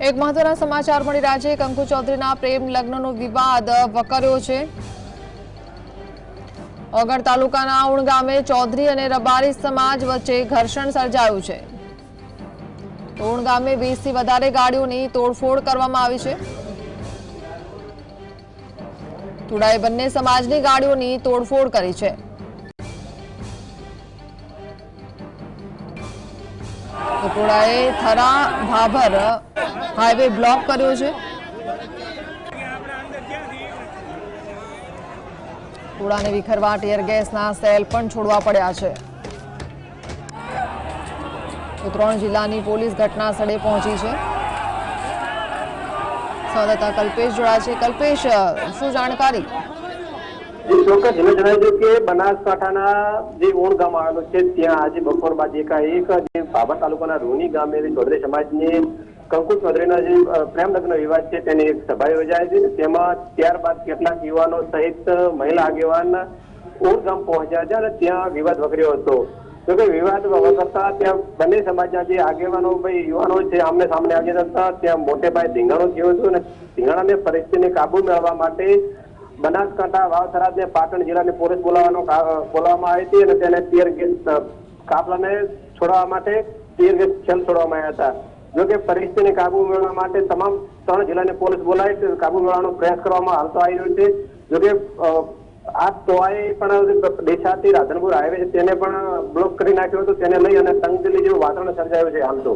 એક મહત્વના સમાચાર મળી રહ્યા છે। કંકુ ચૌધરીના પ્રેમ લગ્નનો વિવાદ વકર્યો છે। ઓગળ તાલુકાના ઉણ ગામે ચૌધરી અને રબારી સમાજ વચ્ચે ઘર્ષણ સર્જાયું છે। ઉણ ગામે 20 થી વધારે ગાડીઓની તોડફોડ કરવામાં આવી છે। ટોળાએ બંને સમાજની ગાડીઓની તોડફોડ કરી છે। ટોળાએ થરા ભાભર હાઈવે બ્લોક કર્યો છે। ટોળાને વિખરવા ટીયર ગેસના સેલ પણ છોડવા પડ્યા છે। તો 3 જિલ્લાની પોલીસ ઘટના સ્થળે પહોંચી છે। સંવાદદાતા કલ્પેશ જોડાયા છે। કલ્પેશ, શું જાણકારી? ચોક્કસ જણાવ્યું કે બનાસકાંઠાના જે ઓણ ગામ આવેલું છે ત્યાં આજે બપોર બાદ એકાએક જે ભાભર તાલુકાના રૂની ગામે ચૌધરી સમાજની કંકુ ચૌધરીના જે પ્રેમ લગ્ન વિવાદ છે તેની એક સભા યોજાઈ છે। તેમાં ત્યારબાદ કેટલાક યુવાનો સહિત મહિલા આગેવાન ઓણ ગામ પહોંચ્યા છે અને ત્યાં વિવાદ વકર્યો હતો। જોકે વિવાદ વકરતા ત્યાં બંને સમાજના જે આગેવાનો યુવાનો છે આમને સામને આવી હતા। ત્યાં મોટે પાયે ધીંગાણો થયો હતો અને ધીંગાણાને પરિસ્થિતિને કાબુ મેળવવા માટે બનાસકાંઠા વાવથરા ને પાટણ જિલ્લાની પોલીસ બોલાવવામાં આવી હતી અને તેને ટીયર ગેસ કાફલાને છોડવા માટે ટીયર ગેસ છેલ છોડવામાં આવ્યા હતા। જોકે પરિસ્થિતિને કાબુ મેળવવા માટે તમામ 3 જિલ્લાની પોલીસ બોલાવી કાબુ મેળવવાનો પ્રયાસ કરવામાં આવતો આવી રહ્યો છે। જોકે આ તોય પણ દેશાથી રાધનપુર હાઈવે છે તેને પણ બ્લોક કરી નાખ્યો હતો। તેને લઈ અને તંગદિલી જેવું વાતાવરણ સર્જાયું છે હાલ તો।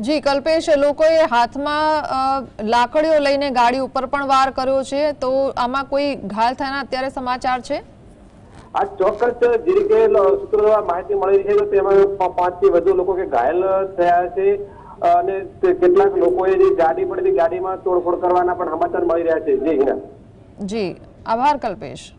જી કલ્પેશ, લોકોએ હાથમાં લાકડીઓ લઈને ગાડી ઉપર પણ વાર કર્યો છે, તો આમાં કોઈ ઘાયલ થયાના અત્યારે સમાચાર છે? આ ચોક્કસ જે રીતે સૂત્રો દ્વારા માહિતી મળી છે તો તેમાં 5 થી વધુ લોકો કે ઘાયલ થયા છે અને કેટલાક લોકોએ જે ગાડી પડેલી ગાડીમાં તોડફોડ કરવાના પણ સમાચાર મળી રહ્યા છે। જી આભાર કલ્પેશ।